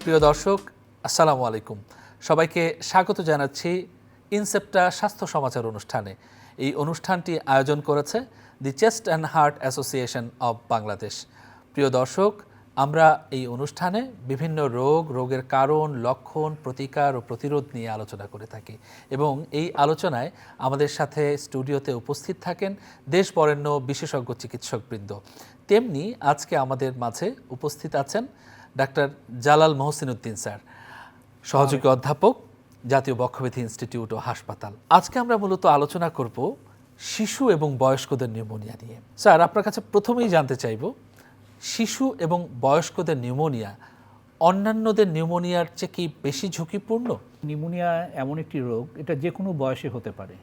প্রিয় দর্শক, আসসালামু আলাইকুম। সবাইকে স্বাগত জানাচ্ছি ইনসেপ্টা স্বাস্থ্য সমাচার অনুষ্ঠানে। এই অনুষ্ঠানটি আয়োজন করেছে দি chest and heart association of Bangladesh. প্রিয় দর্শক, আমরা এই অনুষ্ঠানে বিভিন্ন রোগের কারণ, লক্ষণ, প্রতিকার ও প্রতিরোধ নিয়ে আলোচনা করে থাকি এবং এই আলোচনায় আমাদের সাথে স্টুডিওতে উপস্থিত থাকেন দেশ বরেণ্য বিশেষজ্ঞ চিকিৎসকবৃন্দ। তেমনি আজকে আমাদের মাঝে উপস্থিত আছেন ডাক্তার জালাল মহসিন উদ্দিন স্যার, সহযোগী অধ্যাপক, জাতীয় বক্ষব্যাধি ইনস্টিটিউট ও হাসপাতাল। আজকে আমরা মূলত আলোচনা করব শিশু এবং বয়স্কদের নিউমোনিয়া নিয়ে। স্যার, আপনার কাছে প্রথমেই জানতে চাইব, শিশু এবং বয়স্কদের নিউমোনিয়া অন্যান্যদের নিউমোনিয়ার চেয়ে কি বেশি ঝুঁকিপূর্ণ? নিউমোনিয়া এমন একটি রোগ, এটা যে কোনো বয়সে হতে পারে।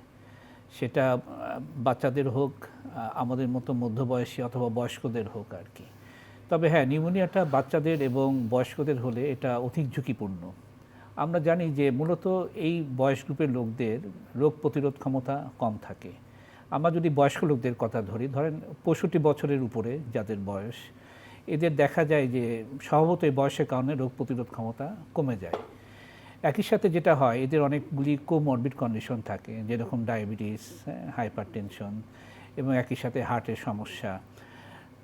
সেটা বাচ্চাদের হোক, আমাদের মতো মধ্যবয়সী অথবা বয়স্কদের হোক আর কি। তবে হ্যাঁ, নিউমোনিয়াটা বাচ্চাদের এবং বয়স্কদের হলে এটা অধিক ঝুঁকিপূর্ণ। আমরা জানি যে মূলত এই বয়স গ্রুপের লোকদের রোগ প্রতিরোধ ক্ষমতা কম থাকে। আমরা যদি বয়স্ক লোকদের কথা ধরেন 65 বছরের উপরে যাদের বয়স, এদের দেখা যায় যে স্বভাবত এই বয়সের কারণে রোগ প্রতিরোধ ক্ষমতা কমে যায়। একই সাথে যেটা হয়, এদের অনেকগুলি কোমরবিড কন্ডিশন থাকে, যেরকম ডায়াবেটিস, হাইপারটেনশন এবং একই সাথে হার্টের সমস্যা,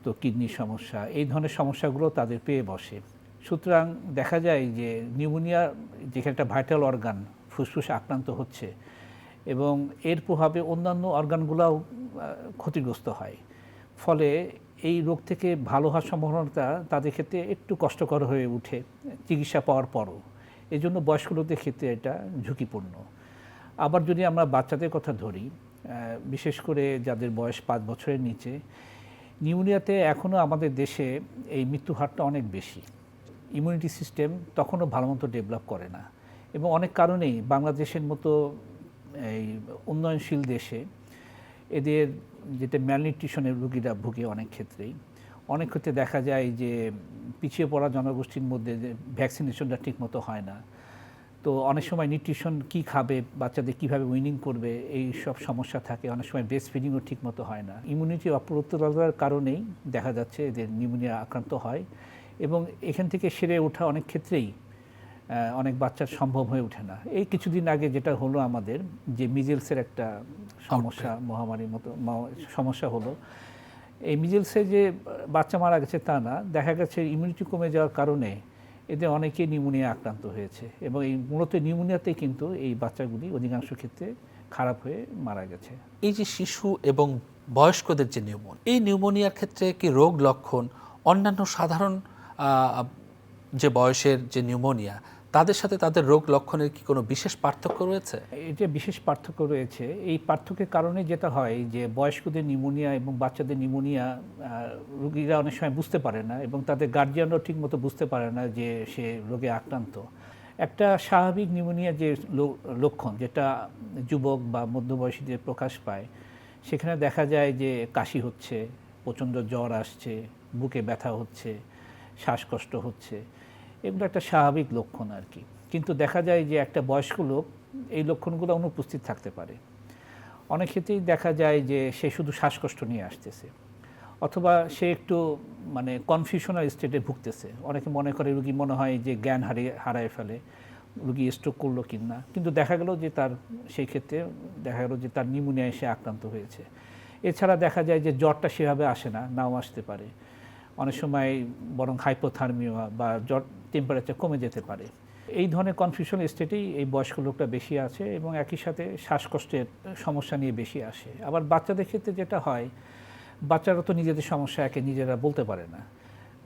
তো কিডনির সমস্যা, এই ধরনের সমস্যাগুলো তাদের পেয়ে বসে। সুতরাং দেখা যায় যে নিউমোনিয়া, যেখানে একটা ভাইটাল অর্গান ফুসফুস আক্রান্ত হচ্ছে এবং এর প্রভাবে অন্যান্য অর্গানগুলোও ক্ষতিগ্রস্ত হয়, ফলে এই রোগ থেকে ভালো হওয়ার সম্ভাবনাটা তাদের ক্ষেত্রে একটু কষ্টকর হয়ে ওঠে চিকিৎসা পাওয়ার পরও। এই জন্য বয়স্ক লোকদের ক্ষেত্রে এটা ঝুঁকিপূর্ণ। আবার যদি আমরা বাচ্চাদের কথা ধরি, বিশেষ করে যাদের বয়স 5 বছরের নিচে, নিউমোনিয়াতে এখনও আমাদের দেশে এই মৃত্যু হারটা অনেক বেশি। ইমিউনিটি সিস্টেম তখনও ভালো মতো ডেভেলপ করে না এবং অনেক কারণেই বাংলাদেশের মতো এই উন্নয়নশীল দেশে এদের যেটা ম্যালনিউট্রিশনের রোগীরা ভুগে অনেক ক্ষেত্রে দেখা যায় যে পিছিয়ে পড়া জনগোষ্ঠীর মধ্যে যে ভ্যাকসিনেশনটা ঠিকমতো হয় না। তো অনেক সময় নিউট্রিশন কী খাবে, বাচ্চাদের কীভাবে উইনিং করবে, এই সব সমস্যা থাকে। অনেক সময় ব্রেস্ট ফিডিংও ঠিকমতো হয় না। ইমিউনিটি অপ্রতুলতার কারণেই দেখা যাচ্ছে এদের নিউমোনিয়া আক্রান্ত হয় এবং এখান থেকে সেরে ওঠা অনেক ক্ষেত্রেই অনেক বাচ্চার সম্ভব হয়ে ওঠে না। এই কিছুদিন আগে যেটা হলো, আমাদের যে মিজেলসের একটা সমস্যা, মহামারীর মতো সমস্যা হলো, এই মিজেলসে যে বাচ্চা মারা গেছে তা না, দেখা গেছে ইমিউনিটি কমে যাওয়ার কারণে এদের অনেকেই নিউমোনিয়া আক্রান্ত হয়েছে এবং এই মূলত নিউমোনিয়াতেই কিন্তু এই বাচ্চাগুলি অধিকাংশ ক্ষেত্রে খারাপ হয়ে মারা গেছে। এই যে শিশু এবং বয়স্কদের যে এই নিউমোনিয়ার ক্ষেত্রে কি রোগ লক্ষণ অন্যান্য সাধারণ যে বয়সের যে নিউমোনিয়া, তাদের সাথে তাদের রোগ লক্ষণের কি কোনো বিশেষ পার্থক্য রয়েছে? এটা বিশেষ পার্থক্য রয়েছে। এই পার্থক্যের কারণে যেটা হয় যে বয়স্কদের নিউমোনিয়া এবং বাচ্চাদের নিউমোনিয়া রোগীরা অনেক সময় বুঝতে পারে না এবং তাদের গার্জিয়ানরাও ঠিকমতো বুঝতে পারে না যে সে রোগে আক্রান্ত। একটা স্বাভাবিক নিউমোনিয়া যে লক্ষণ, যেটা যুবক বা মধ্যবয়সীদের প্রকাশ পায়, সেখানে দেখা যায় যে কাশি হচ্ছে, প্রচণ্ড জ্বর আসছে, বুকে ব্যথা হচ্ছে, শ্বাসকষ্ট হচ্ছে, এগুলো একটা স্বাভাবিক লক্ষণ আর কি। কিন্তু দেখা যায় যে একটা বয়স্ক লোক এই লক্ষণগুলো অনুপস্থিত থাকতে পারে। অনেক ক্ষেত্রেই দেখা যায় যে সে শুধু শ্বাসকষ্ট নিয়ে আসতেছে, অথবা সে একটু কনফিউশনাল স্টেটে ভুগতেছে। অনেকে মনে করে রুগী মনে হয় যে জ্ঞান হারায় ফেলে, রুগী স্ট্রোক করলো কিনা, কিন্তু দেখা গেল যে সেই ক্ষেত্রে দেখা গেল যে তার নিউমোনিয়া এসে আক্রান্ত হয়েছে। এছাড়া দেখা যায় যে জ্বরটা সেভাবে আসে না, নাও আসতে পারে। অনেক সময় বরং হাইপোথার্মিয়া বা জ্বর টেম্পারেচার কমে যেতে পারে। এই ধরনের কনফিউশন স্টেটেই এই বয়স্ক লোকটা বেশি আছে এবং একই সাথে শ্বাসকষ্টের সমস্যা নিয়ে বেশি আসে। আবার বাচ্চাদের ক্ষেত্রে যেটা হয়, বাচ্চারা তো নিজেদের সমস্যা নিজেরা বলতে পারে না।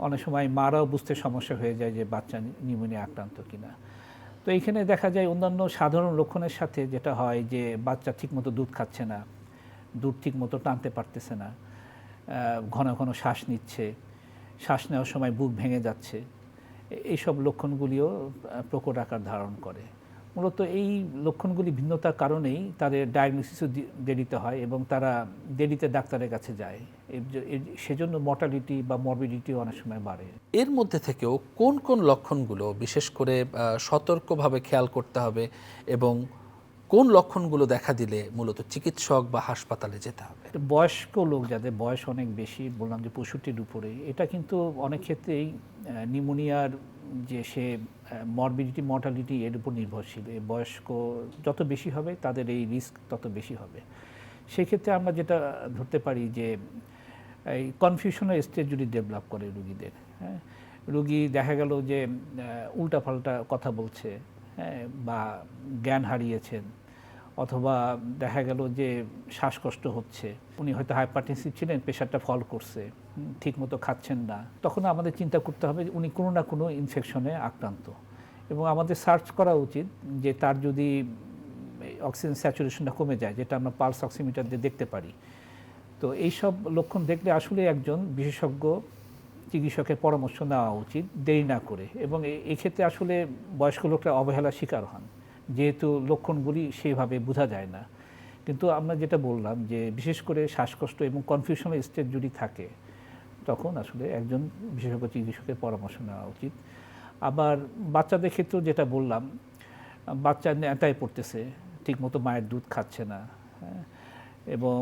অনেক সময় মারাও বুঝতে সমস্যা হয়ে যায় যে বাচ্চা নিউমোনিয়া আক্রান্ত কিনা। তো এইখানে দেখা যায় অন্যান্য সাধারণ লক্ষণের সাথে যেটা হয় যে বাচ্চা ঠিকমতো দুধ খাচ্ছে না, দুধ ঠিকমতো টানতে পারতেছে না, ঘন ঘন শ্বাস নিচ্ছে, শ্বাস নেওয়ার সময় বুক ভেঙে যাচ্ছে, এইসব লক্ষণগুলিও প্রকট আকার ধারণ করে। মূলত এই লক্ষণগুলি ভিন্নতার কারণেই তাদের ডায়াগনোসিসও দেরিতে হয় এবং তারা দেরিতে ডাক্তারের কাছে যায়। সেজন্য মর্টালিটি বা মরবিডিটিও অনেক সময় বাড়ে। এর মধ্যে থেকেও কোন কোন লক্ষণগুলো বিশেষ করে সতর্কভাবে খেয়াল করতে হবে এবং কোন লক্ষণগুলো দেখা দিলে মূলত চিকিৎসক বা হাসপাতালে যেতে হবে? বয়স্ক লোক যাদের বয়স অনেক বেশি, বললাম যে 65-র উপরে, এটা কিন্তু অনেক ক্ষেত্রেই নিউমোনিয়ার যে সে মরবিডিটি মর্টালিটি এর উপর নির্ভরশীল। এই বয়স্ক যত বেশি হবে তাদের এই রিস্ক তত বেশি হবে। সেক্ষেত্রে আমরা যেটা ধরতে পারি যে এই কনফিউশনাল স্টেজ যদি ডেভেলপ করে রুগীদের, হ্যাঁ, রুগী দেখা গেল যে উল্টাপাল্টা কথা বলছে, হ্যাঁ, বা জ্ঞান হারিয়েছেন, অথবা দেখা গেল যে শ্বাসকষ্ট হচ্ছে, উনি হয়তো হাইপারটেনসিভ ছিলেন, প্রেশারটা ফল করছে, ঠিকমতো খাচ্ছেন না, তখন আমাদের চিন্তা করতে হবে যে উনি কোনো না কোনো ইনফেকশনে আক্রান্ত, এবং আমাদের সার্চ করা উচিত যে তার যদি অক্সিজেন স্যাচুরেশনটা কমে যায়, যেটা আমরা পালস অক্সিমিটার দিয়ে দেখতে পারি। তো এইসব লক্ষণ দেখলে আসলে একজন বিশেষজ্ঞ চিকিৎসকের পরামর্শ নেওয়া উচিত দেরি না করে, এবং এই ক্ষেত্রে আসলে বয়স্ক লোকরা অবহেলার শিকার হন, যেহেতু লক্ষণগুলি সেভাবে বোঝা যায় না। কিন্তু আমরা যেটা বললাম যে বিশেষ করে শ্বাসকষ্ট এবং কনফিউশনাল স্টেট যদি থাকে, তখন আসলে একজন বিশেষজ্ঞ চিকিৎসকের পরামর্শ নেওয়া উচিত। আবার বাচ্চাদের ক্ষেত্রেও যেটা বললাম, বাচ্চা নেতায় পড়তেছে, ঠিকমতো মায়ের দুধ খাচ্ছে না, হ্যাঁ, এবং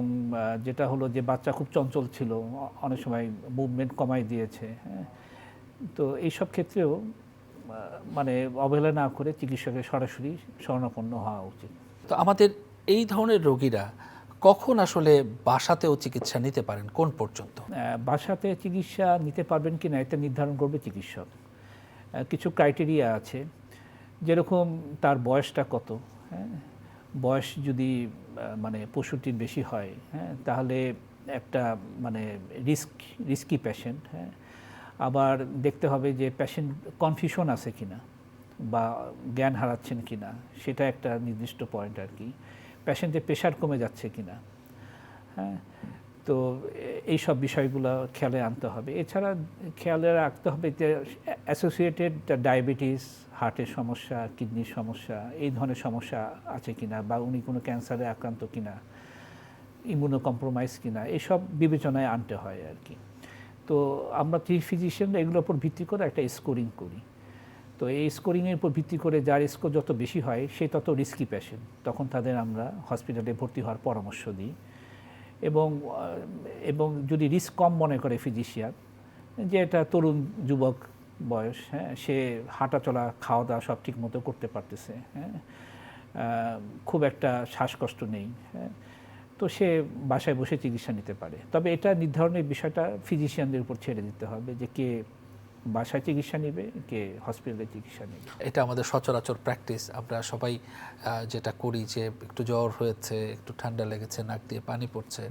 যেটা হলো যে বাচ্চা খুব চঞ্চল ছিল, অনেক সময় মুভমেন্ট কমাই দিয়েছে, হ্যাঁ। তো এইসব ক্ষেত্রেও মানে অবহেলা না করে চিকিৎসকের সরাসরি শরণাপন্ন হওয়া উচিত। তো আমাদের এই ধরনের রোগীরা কখন আসলে বাসাতেও চিকিৎসা নিতে পারেন, কোন পর্যন্ত? বাসাতে চিকিৎসা নিতে পারবেন কি না এটা নির্ধারণ করবে চিকিৎসক। কিছু ক্রাইটেরিয়া আছে, যেরকম তার বয়সটা কত, হ্যাঁ, বয়স যদি মানে 65-র বেশি হয়, হ্যাঁ, তাহলে একটা মানে রিস্কি পেশেন্ট, হ্যাঁ। আবার দেখতে হবে যে পেশেন্ট কনফিউশন আছে কিনা বা জ্ঞান হারাচ্ছেন কিনা, সেটা একটা নির্দিষ্ট পয়েন্ট আর কি। পেশেন্টের প্রেশার কমে যাচ্ছে কিনা, হ্যাঁ। তো এইসব বিষয়গুলো খেয়ালে আনতে হবে। এছাড়া খেয়ালে রাখতে হবে যে অ্যাসোসিয়েটেড ডায়াবেটিস, হার্টের সমস্যা, কিডনির সমস্যা, এই ধরনের সমস্যা আছে কিনা, বা উনি কোনো ক্যান্সারে আক্রান্ত কিনা, ইমিউনো কম্প্রোমাইজ কিনা, এসব বিবেচনায় আনতে হয় আর কি। তো আমরা ফিজিশিয়ান এগুলোর উপর ভিত্তি করে একটা স্কোরিং করি। তো এই স্কোরিংয়ের উপর ভিত্তি করে যার স্কোর যত বেশি হয় সে তত রিস্কি পেশেন্ট, তখন তাদের আমরা হসপিটালে ভর্তি হওয়ার পরামর্শ দিই। এবং যদি রিস্ক কম মনে করে ফিজিশিয়ান, যে এটা তরুণ যুবক বয়স, হ্যাঁ, সে হাঁটা চলা খাওয়া দাওয়া সব ঠিক মতো করতে পারতেছে, হ্যাঁ, খুব একটা শ্বাসকষ্ট নেই, হ্যাঁ, তো সে বাসায় বসে চিকিৎসা নিতে পারে। তবে এটা নির্ধারণের বিষয়টা ফিজিশিয়ানদের উপর ছেড়ে দিতে হবে যে কে বাসায় চিকিৎসা নেবে, কে হসপিটালে চিকিৎসা নেবে। এটা আমাদের সচরাচর প্র্যাকটিস, আমরা সবাই যেটা করি যে একটু জ্বর হয়েছে, একটু ঠান্ডা লেগেছে, নাক দিয়ে পানি পড়ছে,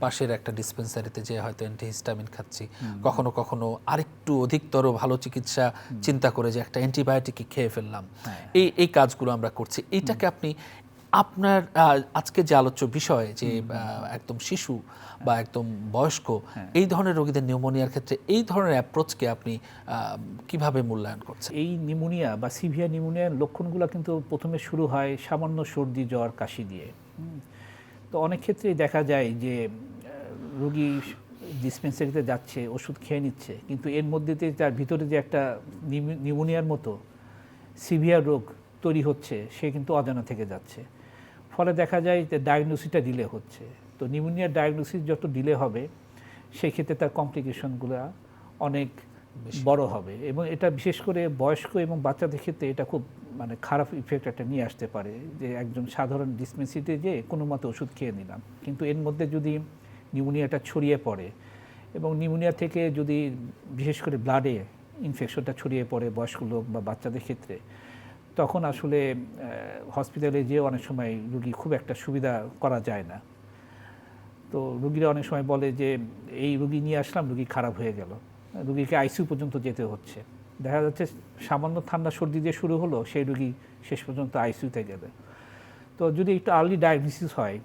পাশের একটা ডিসপেন্সারিতে যে হয়তো অ্যান্টিহিস্টামিন খাচ্ছি, কখনো কখনো আরেকটু অধিকতর ভালো চিকিৎসা চিন্তা করে যে একটা অ্যান্টিবায়োটিক খেয়ে ফেললাম, এই কাজগুলো আমরা করছি। এইটাকে আপনি আপনার আজকে যে আলোচ্য বিষয় যে একদম শিশু বা একদম বয়স্ক এই ধরনের রোগীদের নিউমোনিয়ার ক্ষেত্রে এই ধরনের অ্যাপ্রোচকে আপনি কিভাবে মূল্যায়ন করছেন? এই নিউমোনিয়া বা সিভিয়ার নিউমোনিয়ার লক্ষণগুলো কিন্তু প্রথমে শুরু হয় সামান্য সর্দি, জ্বর, কাশি দিয়ে। তো অনেক ক্ষেত্রেই দেখা যায় যে রোগী ডিসপেন্সারিতে যাচ্ছে, ওষুধ খেয়ে নিচ্ছে, কিন্তু এর মধ্যে তার ভিতরে যে একটা নিউমোনিয়ার মতো সিভিয়ার রোগ তৈরি হচ্ছে, সে কিন্তু অজানা থেকে যাচ্ছে। ফলে দেখা যায় যে ডায়াগনোসিসটা ডিলে হচ্ছে। তো নিউমোনিয়ার ডায়াগনোসিস যত ডিলে হবে, সেই ক্ষেত্রে তার কমপ্লিকেশনগুলো অনেক বড় হবে, এবং এটা বিশেষ করে বয়স্ক এবং বাচ্চাদের ক্ষেত্রে এটা খুব মানে খারাপ ইফেক্ট একটা নিয়ে আসতে পারে, যে একজন সাধারণ ডিসপেন্সারিতে যেয়ে কোনো মতো ওষুধ খেয়ে নিলাম, কিন্তু এর মধ্যে যদি নিউমোনিয়াটা ছড়িয়ে পড়ে, এবং নিউমোনিয়া থেকে যদি বিশেষ করে ব্লাডে ইনফেকশনটা ছড়িয়ে পড়ে বয়স্ক লোক বা বাচ্চাদের ক্ষেত্রে, তখন আসলে হসপিটালে যেয়ে অনেক সময় রুগী খুব একটা সুবিধা করা যায় না। তো রুগীরা অনেক সময় বলে যে এই রুগী নিয়ে আসলাম, রুগী খারাপ হয়ে গেল, রুগীকে আইসিইউ পর্যন্ত যেতে হচ্ছে। দেখা যাচ্ছে সামান্য ঠান্ডা সর্দি দিয়ে শুরু হলো, সেই রুগী শেষ পর্যন্ত আইসিইউতে গেলে। তো যদি একটু আর্লি ডায়াগনোসিস হয়,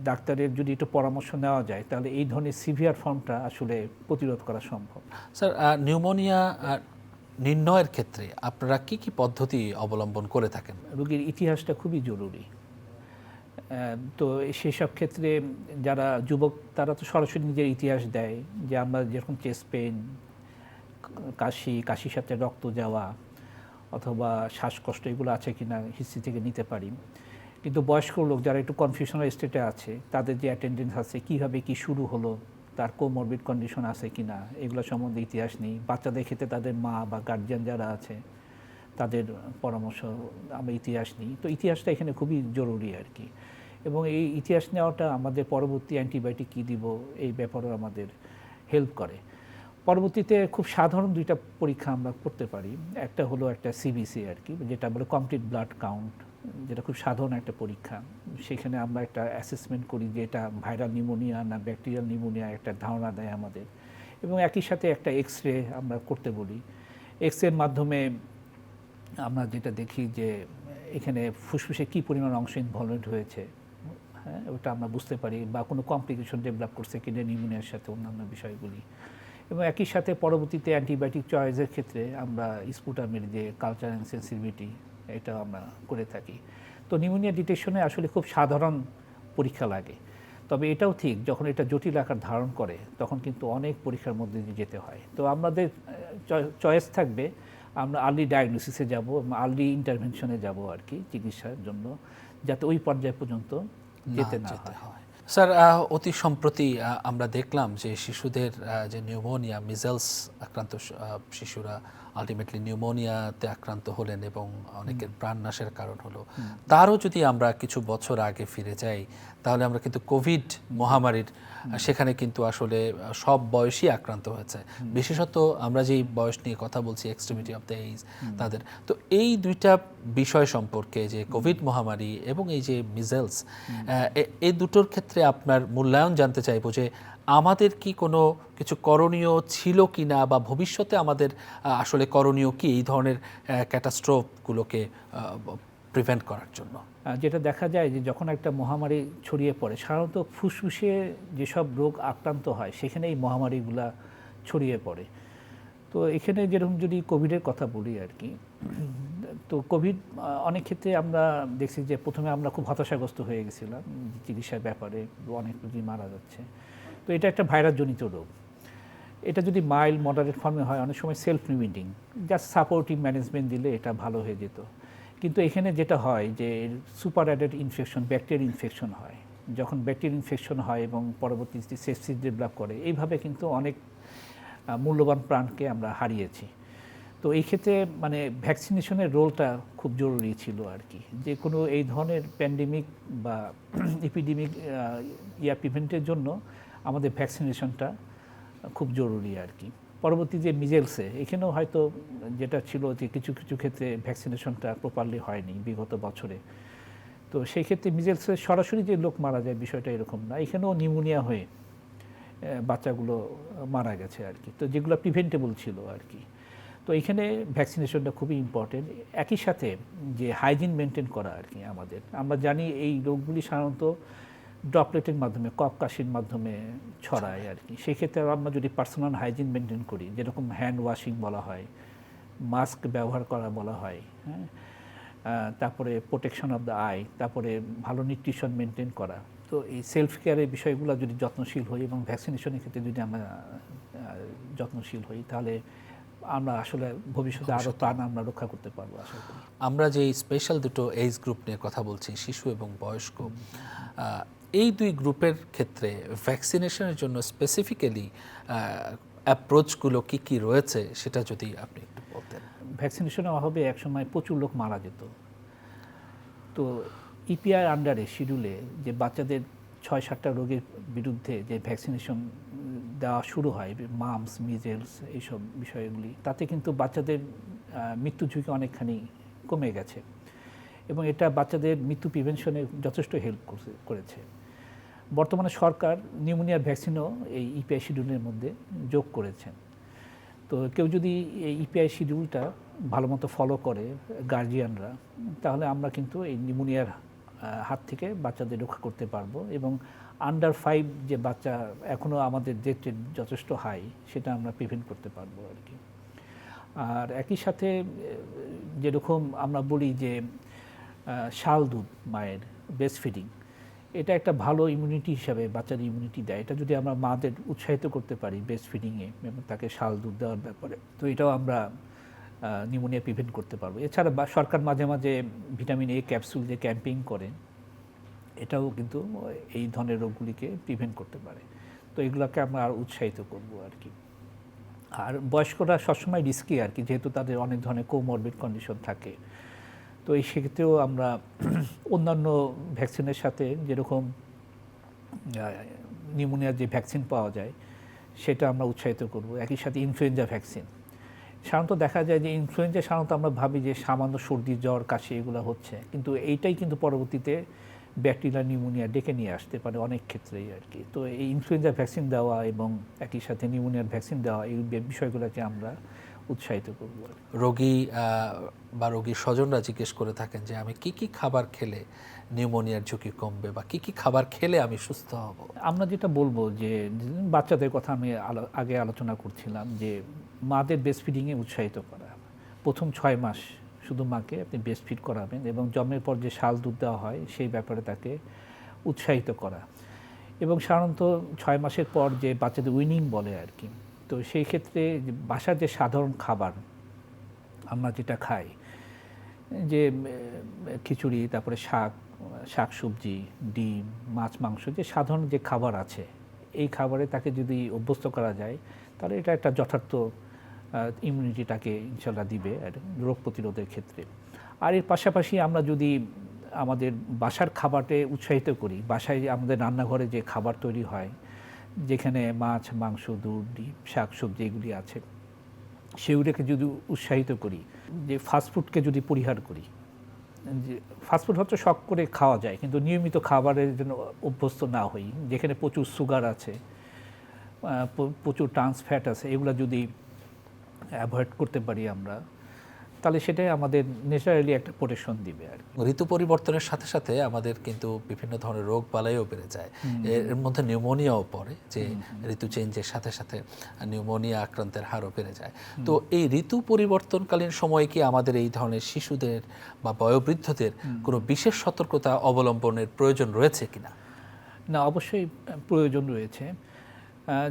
ডাক্তারের যদি একটু পরামর্শ নেওয়া যায়, তাহলে এই ধরনের সিভিয়ার ফর্মটা আসলে প্রতিরোধ করা সম্ভব। স্যার, নিউমোনিয়া নির্ণয়ের ক্ষেত্রে আপনারা কি কি পদ্ধতি অবলম্বন করে থাকেন? রোগীর ইতিহাসটা খুবই জরুরি। তো সেসব ক্ষেত্রে যারা যুবক তারা তো সরাসরি নিজের ইতিহাস দেয়, যে আমরা যেরকম চেস্ট পেইন, কাশির সাথে রক্ত যাওয়া অথবা শ্বাসকষ্ট এগুলো আছে কিনা হিস্ট্রি থেকে নিতে পারি। কিন্তু বয়স্ক লোক যারা একটু কনফিউশনাল স্টেটে আছে তাদের যে অ্যাটেন্ডেন্স আছে, কীভাবে কি শুরু হলো, তার কোমরবিড কন্ডিশন আছে কি না, এগুলো সম্বন্ধে ইতিহাস নেই। বাচ্চাদের ক্ষেত্রে তাদের মা বা গার্জিয়ান যারা আছে তাদের পরামর্শ, আমরা ইতিহাস নিই। তো ইতিহাসটা এখানে খুবই জরুরি আর কি। এবং এই ইতিহাস নেওয়াটা আমাদের পরবর্তী অ্যান্টিবায়োটিক কী দিব এই ব্যাপারেও আমাদের হেল্প করে। পরবর্তীতে খুব সাধারণ দুইটা পরীক্ষা আমরা করতে পারি। একটা হলো একটা সিবিসি আর কি, যেটা বলে কমপ্লিট ব্লাড কাউন্ট, যেটা খুব সাধারণ একটা পরীক্ষা। সেখানে আমরা একটা অ্যাসেসমেন্ট করি যে এটা ভাইরাল নিউমোনিয়া না ব্যাকটেরিয়াল নিউমোনিয়া, একটা ধারণা দেয় আমাদের। এবং একই সাথে একটা এক্স রে আমরা করতে বলি। এক্স রের মাধ্যমে আমরা যেটা দেখি যে এখানে ফুসফুসে কী পরিমাণ অংশ ইনভলভমেন্ট হয়েছে, হ্যাঁ, ওটা আমরা বুঝতে পারি, বা কোনো কমপ্লিকেশন ডেভেলপ করছে কিনা নিউমোনিয়ার সাথে অন্যান্য বিষয়গুলি। এবং একই সাথে পরবর্তীতে অ্যান্টিবায়োটিক চয়েসের ক্ষেত্রে আমরা স্পুটামের যে কালচার অ্যান্ড সেন্সিটিভিটি, এটা আমরা করে থাকি। তো নিউমোনিয়া ডিটেকশনে আসলে খুব সাধারণ পরীক্ষা লাগে। তবে এটাও ঠিক, যখন এটা জটিল আকার ধারণ করে তখন কিন্তু অনেক পরীক্ষার মধ্যে দিয়ে যেতে হয়। তো আমাদের চয়েস থাকবে, আমরা আর্লি ডায়াগনোসিসে যাব, আর্লি ইন্টারভেনশনে যাব আর কি, চিকিৎসার জন্য, যাতে ওই পর্যায় পর্যন্ত যেতে না হয়। স্যার, অতি সম্প্রতি আমরা দেখলাম যে শিশুদের যে নিউমোনিয়া, মিজেলস আক্রান্ত শিশুরা আলটিমেটলি নিউমোনিয়াতে আক্রান্ত হলেন এবং অনেকের প্রাণনাশের কারণ হলো। তারও যদি আমরা কিছু বছর আগে ফিরে যাই তাহলে আমরা কিন্তু কোভিড মহামারীর সেখানে কিন্তু আসলে সব বয়সী আক্রান্ত হয়েছে। বিশেষত আমরা যেই বয়স নিয়ে কথা বলছি, এক্সট্রিমিটি অফ দ্য এজ, তাদের। তো এই দুইটা বিষয় সম্পর্কে, যে কোভিড মহামারী এবং এই যে মিজেলস, এই দুটোর ক্ষেত্রে আপনার মূল্যায়ন জানতে চাইবো যে আমাদের কি কোনো কিছু করণীয় ছিল কি না, বা ভবিষ্যতে আমাদের আসলে করণীয় কি এই ধরনের ক্যাটাস্ট্রোফগুলোকে প্রিভেন্ট করার জন্য। যেটা দেখা যায় যে যখন একটা মহামারী ছড়িয়ে পড়ে, সাধারণত ফুসফুসে যেসব রোগ আক্রান্ত হয় সেখানে এই মহামারীগুলা ছড়িয়ে পড়ে। তো এখানে যেরকম যদি কোভিডের কথা বলি আর কি, তো কোভিড অনেক ক্ষেত্রে আমরা দেখছি যে প্রথমে আমরা খুব হতাশাগ্রস্ত হয়ে গেছিলাম চিকিৎসার ব্যাপারে, অনেক রোগী মারা যাচ্ছে। তো এটা একটা ভাইরাসজনিত রোগ। এটা যদি মাইল্ড মডারেট ফর্মে হয়, অনেক সময় self limiting, just supportive management দিলে এটা ভালো হয়ে যেত। কিন্তু এখানে যেটা হয় যে super added infection, bacterial infection হয়। যখন ব্যাকটেরিয়াল ইনফেকশন হয় এবং পরবর্তীতে সেপসিস ডেভেলপ করে, এইভাবে কিন্তু অনেক মূল্যবান প্রাণকে আমরা হারিয়েছি। তো এই ক্ষেত্রে মানে ভ্যাকসিনেশনের রোলটা খুব জরুরি ছিল আর কি। যে কোনো এই ধরনের প্যান্ডেমিক বা এপিডেমিক প্রিভেন্টের জন্য আমাদের ভ্যাকসিনেশনটা খুব জরুরি আর কি। পরবর্তী যে মিজেলসে, এখানেও হয়তো যেটা ছিল যে কিছু কিছু ক্ষেত্রে ভ্যাকসিনেশনটা প্রপারলি হয়নি বিগত বছরে। তো সেই ক্ষেত্রে মিজেলসে সরাসরি যে লোক মারা যায় বিষয়টা এরকম না, এখানেও নিউমোনিয়া হয়ে বাচ্চাগুলো মারা গেছে আর কি। তো যেগুলো প্রিভেন্টেবল ছিল আর কি। তো এখানে ভ্যাকসিনেশনটা খুবই ইম্পর্টেন্ট। একই সাথে যে হাইজিন মেনটেন করা আর কি আমাদের। আমরা জানি এই রোগগুলি সাধারণত ড্রপলেটের মাধ্যমে, কফ কাশির মাধ্যমে ছড়ায় আর কি। সেক্ষেত্রে আমরা যদি পার্সোনাল হাইজিন মেনটেন করি, যেরকম হ্যান্ড ওয়াশিং বলা হয়, মাস্ক ব্যবহার করা বলা হয়, হ্যাঁ, তারপরে প্রোটেকশন অফ দ্য আই, তারপরে ভালো নিউট্রিশন মেনটেন করা। তো এই সেলফ কেয়ারের বিষয়গুলো যদি যত্নশীল হই এবং ভ্যাকসিনেশনের ক্ষেত্রে যদি আমরা যত্নশীল হই, তাহলে আমরা আসলে ভবিষ্যতে আরও প্রাণ আমরা রক্ষা করতে পারবো আশা করি। আমরা যে স্পেশাল দুটো এজ গ্রুপ নিয়ে কথা বলছি, শিশু এবং বয়স্ক, এই দুই গ্রুপের ক্ষেত্রে ভ্যাকসিনেশনের জন্য স্পেসিফিক্যালি অ্যাপ্রোচগুলো কী কী রয়েছে সেটা যদি আপনি একটু বলতেন। ভ্যাকসিনেশনের অভাবে একসময় প্রচুর লোক মারা যেত। তো ইপিআই আন্ডারে শিডিউলে যে বাচ্চাদের 6-7টা রোগের বিরুদ্ধে যে ভ্যাকসিনেশন দেওয়া শুরু হয়, মামস, মিজেলস, এইসব বিষয়গুলি, তাতে কিন্তু বাচ্চাদের মৃত্যু ঝুঁকি অনেকখানি কমে গেছে এবং এটা বাচ্চাদের মৃত্যু প্রিভেনশনে যথেষ্ট হেল্প করেছে। বর্তমানে সরকার নিউমোনিয়ার ভ্যাকসিনও এই ইপিআই শিডিউলের মধ্যে যোগ করেছেন। তো কেউ যদি এই ইপিআই শিডিউলটা ভালো মতো ফলো করে গার্জিয়ানরা, তাহলে আমরা কিন্তু এই নিউমোনিয়ার হাত থেকে বাচ্চাদের রক্ষা করতে পারবো এবং আন্ডার 5 যে বাচ্চা এখনও আমাদের ডেথ রেট যথেষ্ট হাই, সেটা আমরা প্রিভেন্ট করতে পারবো আর কি। আর একই সাথে যেরকম আমরা বলি যে শাল দুধ মায়ের, ব্রেস্ট ফিডিং, এটা একটা ভালো ইমিউনিটি হিসাবে বাচ্চাদের ইমিউনিটি দেয়। এটা যদি আমরা মাদের উৎসাহিত করতে পারি ব্রেস্ট ফিডিংয়ে এবং তাকে শাল দুধ দেওয়ার ব্যাপারে, তো এটাও আমরা নিউমোনিয়া প্রিভেন্ট করতে পারবো। এছাড়া সরকার মাঝে মাঝে ভিটামিন এ ক্যাপসুল যে ক্যাম্পেইন করে, এটাও কিন্তু এই ধরনের রোগগুলিকে প্রিভেন্ট করতে পারে। তো এগুলোকে আমরা আরও উৎসাহিত করব আর কি। আর বয়স্করা সবসময় রিস্কি আর কি, যেহেতু তাদের অনেক ধরনের কোমরবিড কন্ডিশন থাকে। তো এই সেক্ষেত্রেও আমরা অন্যান্য ভ্যাকসিনের সাথে যেরকম নিউমোনিয়ার যে ভ্যাকসিন পাওয়া যায় সেটা আমরা উৎসাহিত করব। একই সাথে ইনফ্লুয়েঞ্জা ভ্যাকসিন, সাধারণত দেখা যায় যে ইনফ্লুয়েঞ্জা সাধারণত আমরা ভাবি যে সামান্য সর্দি জ্বর কাশি এগুলো হচ্ছে, কিন্তু এইটাই কিন্তু পরবর্তীতে ব্যাকটেরিয়াল নিউমোনিয়া ডেকে নিয়ে আসতে পারে অনেক ক্ষেত্রেই আর কি। তো এই ইনফ্লুয়েঞ্জা ভ্যাকসিন দেওয়া এবং একই সাথে নিউমোনিয়ার ভ্যাকসিন দেওয়া এই বিষয়গুলোকে আমরা উৎসাহিত করব। রোগী বা রোগীর স্বজনরা জিজ্ঞেস করে থাকেন যে আমি কি কি খাবার খেলে নিউমোনিয়ার ঝুঁকি কমবে বা কি কি খাবার খেলে আমি সুস্থ হব? আমরা যেটা বলবো যে বাচ্চাদের কথা আমি আগে আলোচনা করছিলাম যে মাদের ব্রেস্ট ফিডিংয়ে উৎসাহিত করা। প্রথম 6 মাস শুধু মাকে আপনি ব্রেস্ট ফিড করাবেন এবং জন্মের পর যে শাল দুধ দেওয়া হয় সেই ব্যাপারে তাকে উৎসাহিত করা। এবং সাধারণত 6 মাসের পর যে বাচ্চাদের উইনিং বলে আর কি, তো সেই ক্ষেত্রে বাসার যে সাধারণ খাবার আমরা যেটা খাই, যে খিচুড়ি, তারপরে শাক সবজি, ডিম, মাছ, মাংস, যে সাধারণ যে খাবার আছে এই খাবারে তাকে যদি অভ্যস্ত করা যায় তাহলে এটা একটা যথার্থ ইমিউনিটিটাকে ইনশাল্লাহ দিবে আর রোগ প্রতিরোধের ক্ষেত্রে। আর এর পাশাপাশি আমরা যদি আমাদের বাসার খাবারকে উৎসাহিত করি, বাসায় আমাদের রান্নাঘরে যে খাবার তৈরি হয় যেখানে মাছ, মাংস, দুধ, ডিম, শাক সবজি এগুলি আছে সেগুলোকে যদি উৎসাহিত করি, যে ফাস্টফুডকে যদি পরিহার করি, যে ফাস্টফুড হচ্ছে শখ করে খাওয়া যায় কিন্তু নিয়মিত খাবারের জন্য অভ্যস্ত না হই, যেখানে প্রচুর সুগার আছে, প্রচুর ট্রান্স ফ্যাট আছে, এগুলো যদি অ্যাভয়েড করতে পারি আমরা তাহলে সেটাই আমাদের ন্যাচারালি একটা প্রোটেকশন দিবে আর কি। ঋতু পরিবর্তনের সাথে সাথে আমাদের কিন্তু বিভিন্ন ধরনের রোগ বালাইও বেড়ে যায়, এর মধ্যে নিউমোনিয়াও পড়ে, যে ঋতু চেঞ্জের সাথে সাথে নিউমোনিয়া আক্রান্তের হারও বেড়ে যায়। তো এই ঋতু পরিবর্তনকালীন সময়ে কি আমাদের এই ধরনের শিশুদের বা বয়োবৃদ্ধদের কোনো বিশেষ সতর্কতা অবলম্বনের প্রয়োজন রয়েছে কিনা? না, অবশ্যই প্রয়োজন রয়েছে।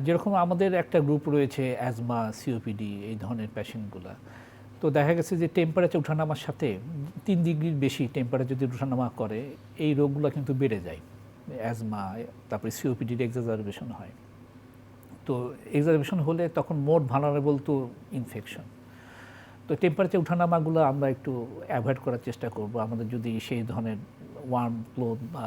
যেরকম আমাদের একটা গ্রুপ রয়েছে অ্যাজমা, সিওপিডি এই ধরনের পেশেন্টগুলো, তো দেখা গেছে যে টেম্পারেচার ওঠানামার সাথে 3 ডিগ্রির বেশি টেম্পারেচার যদি ওঠানামা করে এই রোগগুলো কিন্তু বেড়ে যায়। অ্যাজমা, তারপরে সিওপিডির এক্সাজারবেশন হয়। তো এক্সাজারবেশন হলে তখন মোর ভালনারেবল টু ইনফেকশন। তো টেম্পারেচার ওঠানামাগুলো আমরা একটু অ্যাভয়েড করার চেষ্টা করব। আমাদের যদি সেই ধরনের ওয়ার্ম ক্লোথ বা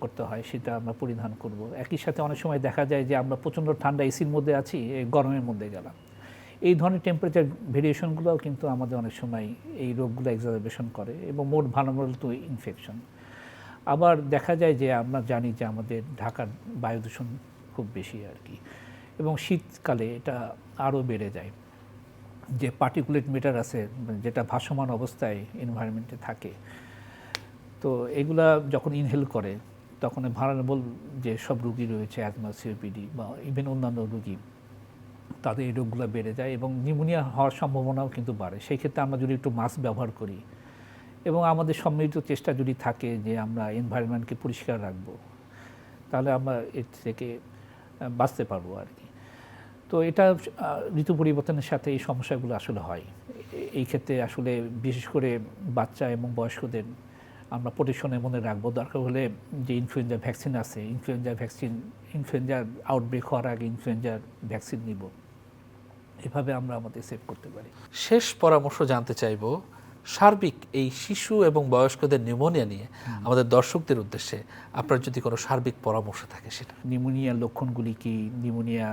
করতে হয় সেটা আমরা পরিধান করব। একই সাথে অনেক সময় দেখা যায় যে আমরা প্রচণ্ড ঠান্ডা এসির মধ্যে আছি, গরমের মধ্যে গেলাম, এই ধরনের টেম্পারেচার ভেরিয়েশনগুলোও কিন্তু আমাদের অনেক সময় এই রোগগুলো এক্সাজারবেশন করে এবং মোর ভালনারেবল টু ইনফেকশন। আবার দেখা যায় যে আমরা জানি যে আমাদের ঢাকার বায়ু দূষণ খুব বেশি আর কি, এবং শীতকালে এটা আরও বেড়ে যায়। যে পার্টিকুলেট ম্যাটার আছে যেটা ভাসমান অবস্থায় এনভায়রনমেন্টে থাকে, তো এগুলা যখন ইনহেল করে তখন ভালনারেবল যে সব রোগী রয়েছে অ্যাজমা, সিওপিডি বা ইভেন অন্যান্য রোগী, তাদের এই রোগগুলো বেড়ে যায় এবং নিউমোনিয়া হওয়ার সম্ভাবনাও কিন্তু বাড়ে। সেই ক্ষেত্রে আমরা যদি একটু মাস্ক ব্যবহার করি এবং আমাদের সম্মিলিত চেষ্টা যদি থাকে যে আমরা এনভায়রনমেন্টকে পরিষ্কার রাখবো, তাহলে আমরা এর থেকে বাঁচতে পারবো আর কি। তো এটা ঋতু পরিবর্তনের সাথে এই সমস্যাগুলো আসলে হয়। এই ক্ষেত্রে আসলে বিশেষ করে বাচ্চা এবং বয়স্কদের আমরা প্রোটেকশনের মধ্যে রাখবো। দরকার হলে যে ইনফ্লুয়েঞ্জা ভ্যাকসিন আছে, ইনফ্লুয়েঞ্জার আউটব্রেক হওয়ার আগে ইনফ্লুয়েঞ্জার ভ্যাকসিন নিব, এভাবে আমরা আমাদের সেভ করতে পারি। শেষ পরামর্শ জানতে চাইব সার্বিক এই শিশু এবং বয়স্কদের নিউমোনিয়া নিয়ে আমাদের দর্শকদের উদ্দেশ্যে আপনার যদি কোনো সার্বিক পরামর্শ থাকে সেটা। নিউমোনিয়ার লক্ষণগুলি কি, নিউমোনিয়া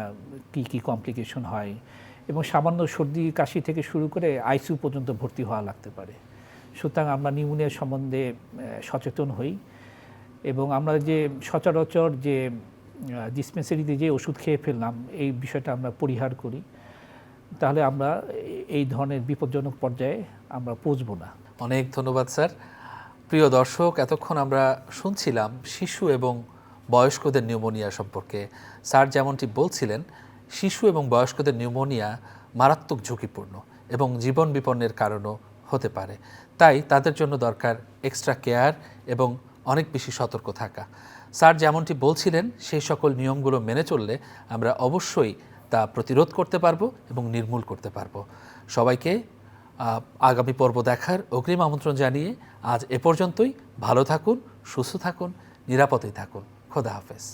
কি কি কমপ্লিকেশন হয়, এবং সামান্য সর্দি কাশি থেকে শুরু করে আইসিইউ পর্যন্ত ভর্তি হওয়া লাগতে পারে। সুতরাং আমরা নিউমোনিয়া সম্বন্ধে সচেতন হই এবং আমরা যে সচরাচর যে ডিসপেন্সারিতে যে ওষুধ খেয়ে ফেললাম এই বিষয়টা আমরা পরিহার করি, তাহলে আমরা এই ধরনের বিপজ্জনক পর্যায়ে আমরা পৌঁছব না। অনেক ধন্যবাদ স্যার। প্রিয় দর্শক, এতক্ষণ আমরা শুনছিলাম শিশু এবং বয়স্কদের নিউমোনিয়া সম্পর্কে। স্যার যেমনটি বলছিলেন, শিশু এবং বয়স্কদের নিউমোনিয়া মারাত্মক ঝুঁকিপূর্ণ এবং জীবন বিপন্নের কারণও হতে পারে। তাই তাদের জন্য দরকার এক্সট্রা কেয়ার এবং অনেক বেশি সতর্ক থাকা। স্যার যেমনটি বলছিলেন সেই সকল নিয়মগুলো মেনে চললে আমরা অবশ্যই তা প্রতিরোধ করতে পারবো এবং নির্মূল করতে পারবো। সবাইকে আগামী পর্ব দেখার অগ্রিম আমন্ত্রণ জানিয়ে আজ এ পর্যন্তই। ভালো থাকুন, সুস্থ থাকুন, নিরাপদেই থাকুন। খোদা হাফেজ।